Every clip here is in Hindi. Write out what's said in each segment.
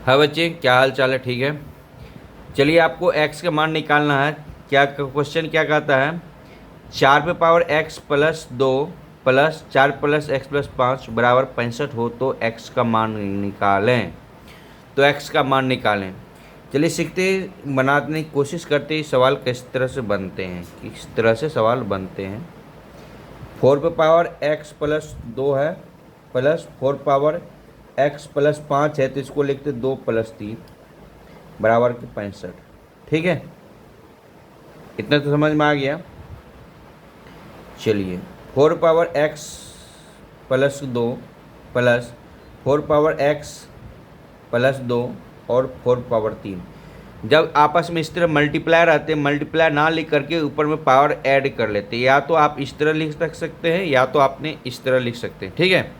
हाँ बच्चे, क्या हाल चाल है? ठीक है। चलिए, आपको x का मान निकालना है। क्या क्वेश्चन क्या कहता है? 4 पे power x plus 2 plus 4 plus x plus 5 बराबर 65 हो तो x का मान निकालें। तो x का मान निकालें। चलिए सीखते, बनाने की कोशिश करते हैं सवाल किस तरह से बनते हैं, किस तरह से सवाल बनते हैं। 4 पे पावर x प्लस 2 है, प्लस 4 पावर x प्लस 5 है, तो इसको लिखते 2 प्लस 3 बराबर के 65। ठीक है, इतना तो समझ में आ गया। चलिए, 4 power x plus 2 plus 4 power x plus 2 और 4 पावर 3, जब आपस में इस तरह मल्टीप्लाई रहते हैं, मल्टीप्लाई ना लिख करके ऊपर में पावर ऐड कर लेते हैं। या तो आप इस तरह लिख सकते हैं या तो आपने इस तरह लिख सकते हैं। ठीक है,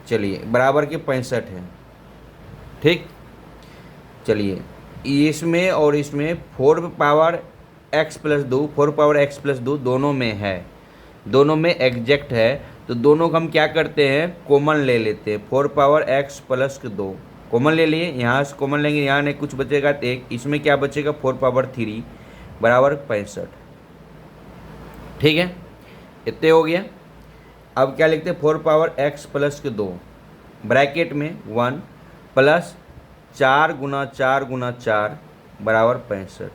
चलिए बराबर के 65 है। ठीक, चलिए इसमें और इसमें 4 power x plus 2, 4 power x plus 2 दोनों में है, दोनों में एग्जैक्ट है। तो दोनों को हम क्या करते हैं, कॉमन ले लेते हैं। 4 पावर x प्लस 2 कॉमन ले लिए, यहाँ से कॉमन लेंगे, यहाँ नहीं कुछ बचेगा तो एक, इसमें क्या बचेगा 4 पावर 3 बराबर 65। ठीक है, इतने हो गया। अब क्या लिखते हैं, 4 पावर x प्लस 2 ब्रैकेट में 1 प्लस 4 गुना 4 गुना 4 बराबर 65।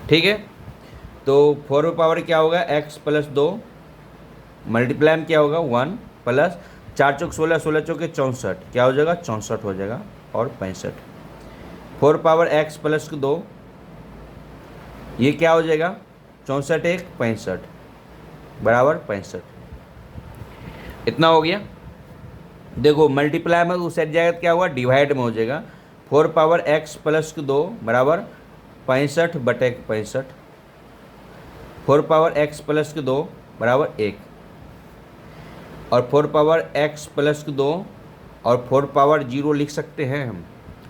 ठीक है, तो 4 पावर क्या होगा x प्लस 2 मल्टीप्लाई में क्या होगा 1 प्लस 4 चौक 16, 16 चौके 64, क्या हो जाएगा 64 हो जाएगा और 65। 4 पावर x प्लस 2 ये क्या हो जाएगा 64 एक 65 बराबर 65। इतना हो गया। देखो मल्टीप्लाई में उस जाएगा क्या होगा, डिवाइड में हो जाएगा। 4 पावर x प्लस 2 बराबर 65 बटे 65। 4 पावर x प्लस 2 बराबर 1 और 4 पावर x प्लस 2 और 4 पावर 0 लिख सकते हैं हम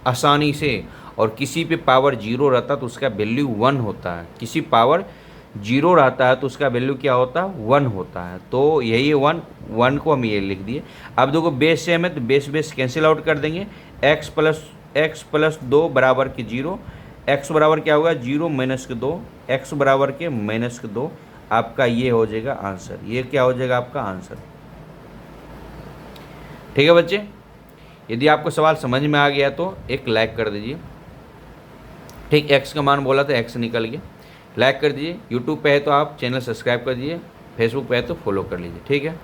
आसानी से। और किसी पे पावर 0 रहता तो उसका वैल्यू 1 होता है, किसी पावर 0 रहता है तो उसका वैल्यू क्या होता है 1 होता है। तो यही है 1, 1 को हम ये लिख दिए। अब देखो बेस सेम है तो बेस बेस कैंसिल आउट कर देंगे। x प्लस 2 बराबर के 0, x बराबर क्या होगा 0 माइनस के 2, x बराबर के माइनस के 2। आपका ये हो जाएगा आंसर, ये क्या हो जाएगा आपका आंसर। ठीक है बच्चे, यदि आपको सवाल समझ में आ गया तो एक लाइक कर दीजिए। ठीक, x का मान बोला तो x निकल गया, लाइक कर दीजिए। यूट्यूब पे है तो आप चैनल सब्सक्राइब कर दीजिए, फेसबुक पे है तो फॉलो कर लीजिए। ठीक है।